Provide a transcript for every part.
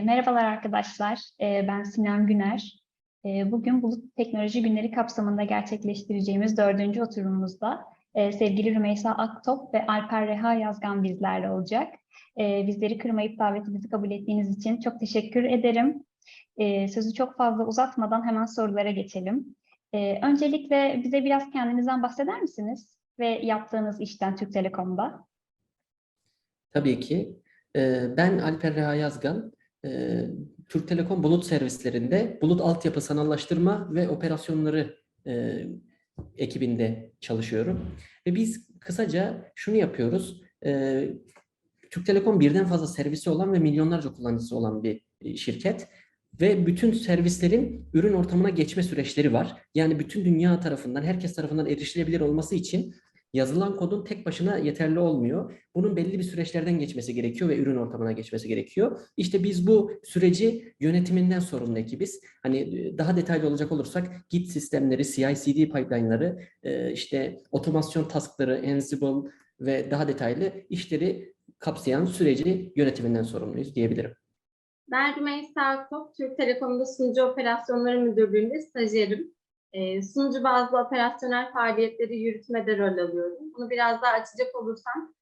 Merhabalar arkadaşlar, ben Sinan Güner. Bugün Bulut Teknoloji Günleri kapsamında gerçekleştireceğimiz 4. oturumumuzda sevgili Rümeysa Aktop ve Alper Reha Yazgan bizlerle olacak. Bizleri kırmayıp davetimizi kabul ettiğiniz için çok teşekkür ederim. Sözü çok fazla uzatmadan hemen sorulara geçelim. Öncelikle bize biraz kendinizden bahseder misiniz ve yaptığınız işten Türk Telekom'da? Tabii ki. Ben Alper Reha Yazgan. Türk Telekom bulut servislerinde bulut altyapı sanallaştırma ve operasyonları ekibinde çalışıyorum. Ve biz kısaca şunu yapıyoruz. Türk Telekom birden fazla servisi olan ve milyonlarca kullanıcısı olan bir şirket. Ve bütün servislerin ürün ortamına geçme süreçleri var. Yani bütün dünya tarafından, herkes tarafından erişilebilir olması için yazılan kodun tek başına yeterli olmuyor. Bunun belli bir süreçlerden geçmesi gerekiyor ve ürün ortamına geçmesi gerekiyor. İşte biz bu süreci yönetiminden sorumlu ekibiz. Hani daha detaylı olacak olursak Git sistemleri, CI/CD pipeline'ları, işte otomasyon taskları, Ansible ve daha detaylı işleri kapsayan süreci yönetiminden sorumluyuz diyebilirim. Ben Rümeysa Akop, Türk Telekom'da Sunucu Operasyonları Müdürlüğü'nde stajyerim. Sunucu bazlı operasyonel faaliyetleri yürütmede rol alıyorum. Bunu biraz daha açacak olursam,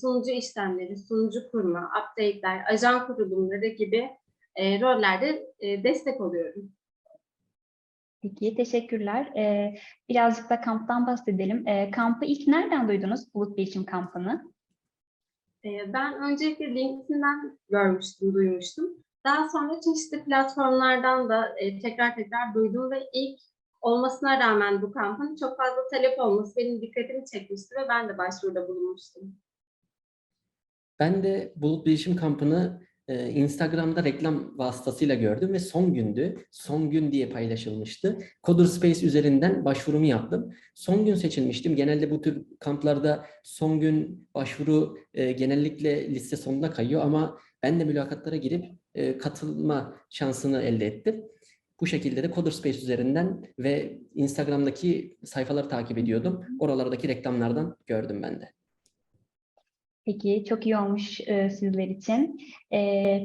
sunucu işlemleri, sunucu kurma, update'ler, ajan kurulumları gibi rollerde destek oluyorum. Peki, teşekkürler. Birazcık da kamptan bahsedelim. Kampı ilk nereden duydunuz, Bulut Bilişim Kampı'nı? Ben öncelikle LinkedIn'den görmüştüm, duymuştum. Daha sonra çeşitli platformlardan da tekrar duydum ve ilk olmasına rağmen bu kampın çok fazla talep olması benim dikkatimi çekmişti ve ben de başvuruda bulunmuştum. Ben de Bulut Bilişim Kampı'nı Instagram'da reklam vasıtasıyla gördüm ve son gündü. Son gün diye paylaşılmıştı. Coderspace üzerinden başvurumu yaptım. Son gün seçilmiştim. Genelde bu tür kamplarda son gün başvuru genellikle liste sonunda kayıyor ama ben de mülakatlara girip katılma şansını elde ettim. Bu şekilde de Coderspace üzerinden ve Instagram'daki sayfaları takip ediyordum. Oralardaki reklamlardan gördüm ben de. Peki, çok iyi olmuş sizler için.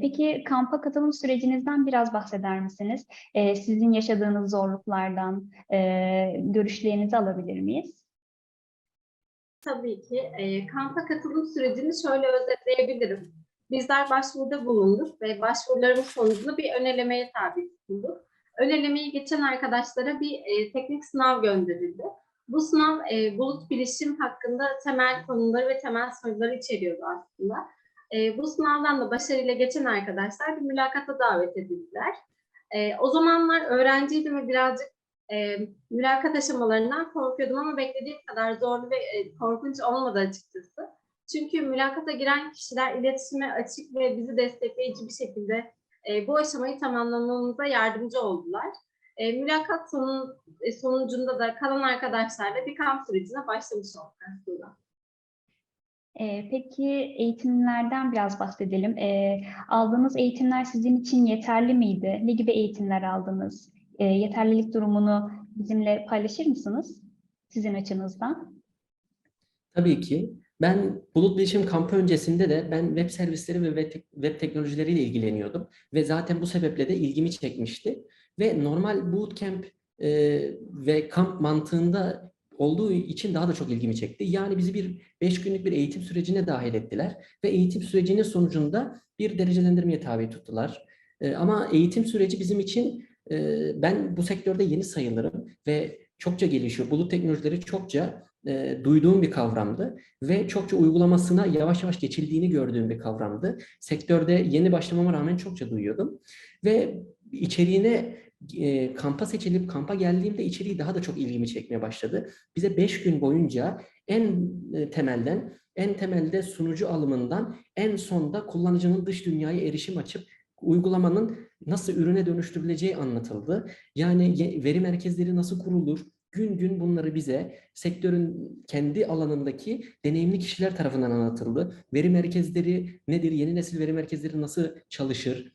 Peki, kampa katılım sürecinizden biraz bahseder misiniz? Sizin yaşadığınız zorluklardan görüşlerinizi alabilir miyiz? Tabii ki. Kampa katılım sürecini şöyle özetleyebilirim. Bizler başvuruda bulunduk ve başvurularımız sonucunda bir ön elemeye tabi tutulduk. Ön elemeyi geçen arkadaşlara bir teknik sınav gönderildi. Bu sınav bulut bilişim hakkında temel konuları ve temel soruları içeriyordu aslında. Bu sınavdan da başarıyla geçen arkadaşlar bir mülakata davet edildiler. O zamanlar öğrenciydim ve birazcık mülakat aşamalarından korkuyordum ama beklediğim kadar zorlu ve korkunç olmadı açıkçası. Çünkü mülakata giren kişiler iletişime açık ve bizi destekleyici bir şekilde bu aşamayı tamamlamamıza yardımcı oldular. Mülakat sonucunda da kalan arkadaşlarla bir kamp sürecine başlamış olduk aslında. Peki eğitimlerden biraz bahsedelim. Aldığınız eğitimler sizin için yeterli miydi? Ne gibi eğitimler aldınız? Yeterlilik durumunu bizimle paylaşır mısınız sizin açınızdan? Tabii ki. Ben Bulut Bilişim Kampı öncesinde de ben web servisleri ve web teknolojileriyle ilgileniyordum. Ve zaten bu sebeple de ilgimi çekmişti. Ve normal bootcamp ve kamp mantığında olduğu için daha da çok ilgimi çekti. Yani bizi 5 günlük bir eğitim sürecine dahil ettiler. Ve eğitim sürecinin sonucunda bir derecelendirmeye tabi tuttular. Ama eğitim süreci bizim için, ben bu sektörde yeni sayılırım ve çokça gelişiyor. Bulut teknolojileri çokça duyduğum bir kavramdı ve çokça uygulamasına yavaş yavaş geçildiğini gördüğüm bir kavramdı. Sektörde yeni başlamama rağmen çokça duyuyordum ve içeriğine kampa seçilip kampa geldiğimde içeriği daha da çok ilgimi çekmeye başladı. Bize 5 gün boyunca en temelde sunucu alımından en sonda kullanıcının dış dünyaya erişim açıp uygulamanın nasıl ürüne dönüştürüleceği anlatıldı. Yani veri merkezleri nasıl kurulur? Gün gün bunları bize sektörün kendi alanındaki deneyimli kişiler tarafından anlatıldı. Veri merkezleri nedir? Yeni nesil veri merkezleri nasıl çalışır?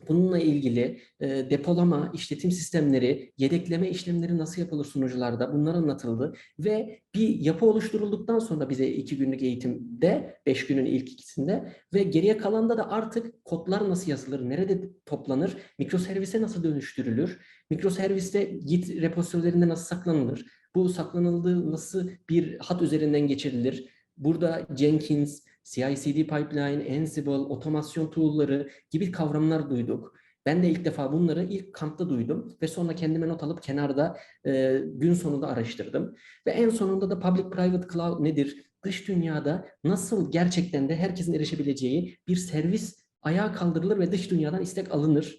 Bununla ilgili depolama, işletim sistemleri, yedekleme işlemleri nasıl yapılır sunucularda, bunlar anlatıldı. Ve bir yapı oluşturulduktan sonra bize 2 günlük eğitimde, 5 günün ilk ikisinde ve geriye kalanda da artık kodlar nasıl yazılır, nerede toplanır, mikroservise nasıl dönüştürülür, mikroserviste Git repositorylerinde nasıl saklanılır, bu saklanıldığı nasıl bir hat üzerinden geçirilir. Burada Jenkins, CI/CD pipeline, Ansible, otomasyon tool'ları gibi kavramlar duyduk. Ben de ilk defa bunları ilk kampta duydum ve sonra kendime not alıp kenarda gün sonunda araştırdım. Ve en sonunda da Public-Private Cloud nedir? Dış dünyada nasıl gerçekten de herkesin erişebileceği bir servis ayağa kaldırılır ve dış dünyadan istek alınır?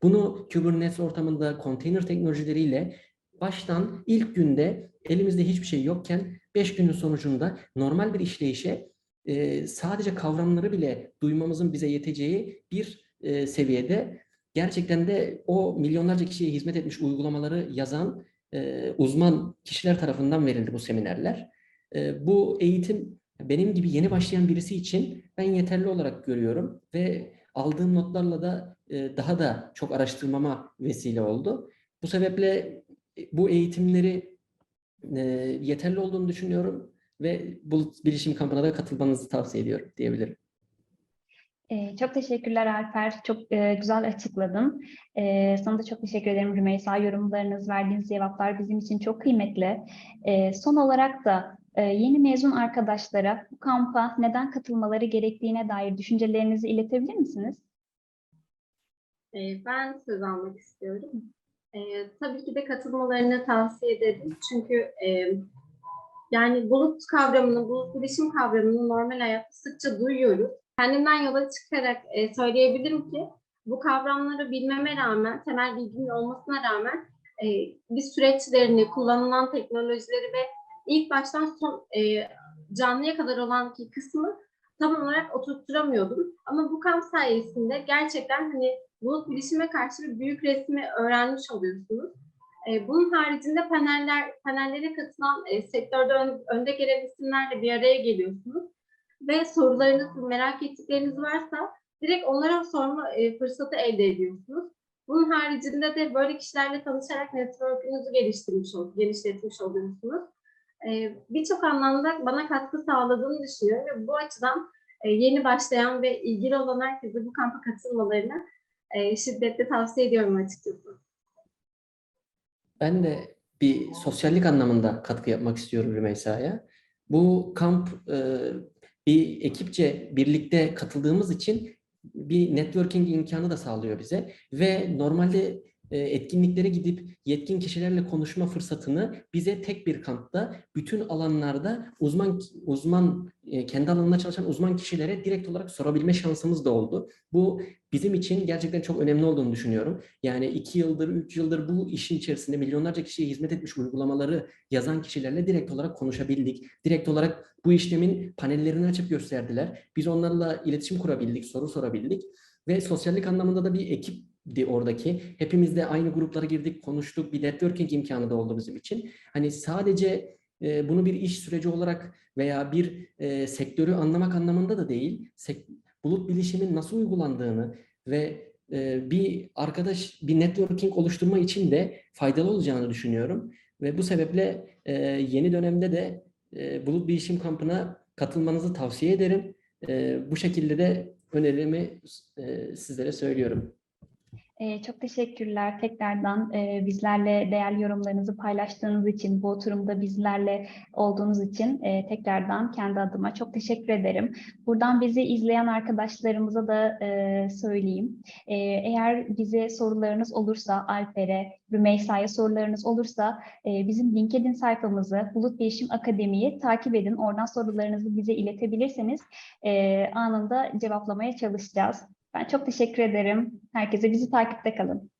Bunu Kubernetes ortamında konteyner teknolojileriyle baştan ilk günde elimizde hiçbir şey yokken 5 günün sonucunda normal bir işleyişe sadece kavramları bile duymamızın bize yeteceği bir seviyede gerçekten de o milyonlarca kişiye hizmet etmiş uygulamaları yazan uzman kişiler tarafından verildi bu seminerler. Bu eğitim benim gibi yeni başlayan birisi için ben yeterli olarak görüyorum ve aldığım notlarla da daha da çok araştırmama vesile oldu. Bu sebeple bu eğitimleri yeterli olduğunu düşünüyorum ve Bulut Bilişim Kampı'na da katılmanızı tavsiye ediyorum diyebilirim. Çok teşekkürler Alper. Çok güzel açıkladın. Sana da çok teşekkür ederim Rümeysa. Yorumlarınız, verdiğiniz cevaplar bizim için çok kıymetli. Son olarak da yeni mezun arkadaşlara bu kampa neden katılmaları gerektiğine dair düşüncelerinizi iletebilir misiniz? Ben söz almak istiyorum. Tabii ki de katılmalarını tavsiye ederim. Çünkü yani bulut kavramını, bulut bilişim kavramını normal hayatta sıkça duyuyoruz. Kendimden yola çıkarak söyleyebilirim ki bu kavramları bilmeme rağmen, temel bilgimin olmasına rağmen bir süreçlerini, kullanılan teknolojileri ve ilk baştan son canlıya kadar olan ki kısmı tam olarak oturtturamıyordum. Ama bu kamp sayesinde gerçekten hani bulut bilişime karşı bir büyük resmi öğrenmiş oluyorsunuz. Bunun haricinde panellere katılan sektörde önde gelen isimlerle bir araya geliyorsunuz. Ve sorularınız, merak ettikleriniz varsa direkt onlara sorma fırsatı elde ediyorsunuz. Bunun haricinde de böyle kişilerle tanışarak network'ünüzü genişletmiş oluyorsunuz. Birçok anlamda bana katkı sağladığını düşünüyorum ve bu açıdan yeni başlayan ve ilgili olan herkese bu kampa katılmalarını şiddetle tavsiye ediyorum açıkçası. Ben de bir sosyallik anlamında katkı yapmak istiyorum Rümeysa'ya. Bu kamp bir ekipçe birlikte katıldığımız için bir networking imkanı da sağlıyor bize ve normalde etkinliklere gidip yetkin kişilerle konuşma fırsatını bize tek bir kampta bütün alanlarda uzman kendi alanında çalışan uzman kişilere direkt olarak sorabilme şansımız da oldu. Bu bizim için gerçekten çok önemli olduğunu düşünüyorum. Yani 2 yıldır, 3 yıldır bu işin içerisinde milyonlarca kişiye hizmet etmiş uygulamaları yazan kişilerle direkt olarak konuşabildik. Direkt olarak bu işlemin panellerini açıp gösterdiler. Biz onlarla iletişim kurabildik, soru sorabildik. Ve sosyallik anlamında da bir ekipti oradaki. Hepimiz de aynı gruplara girdik, konuştuk. Bir networking imkanı da oldu bizim için. Hani sadece bunu bir iş süreci olarak veya bir sektörü anlamak anlamında da değil, bulut bilişimin nasıl uygulandığını ve bir networking oluşturma için de faydalı olacağını düşünüyorum. Ve bu sebeple yeni dönemde de Bulut Bilişim Kampı'na katılmanızı tavsiye ederim. Bu şekilde de önerimi sizlere söylüyorum. Çok teşekkürler tekrardan bizlerle değerli yorumlarınızı paylaştığınız için, bu oturumda bizlerle olduğunuz için tekrardan kendi adıma çok teşekkür ederim. Buradan bizi izleyen arkadaşlarımıza da söyleyeyim. Eğer bize sorularınız olursa, Alper'e, Rümeysa'ya sorularınız olursa bizim LinkedIn sayfamızı, Bulut Bilişim Akademi'yi takip edin. Oradan sorularınızı bize iletebilirseniz anında cevaplamaya çalışacağız. Ben çok teşekkür ederim. Herkese bizi takipte kalın.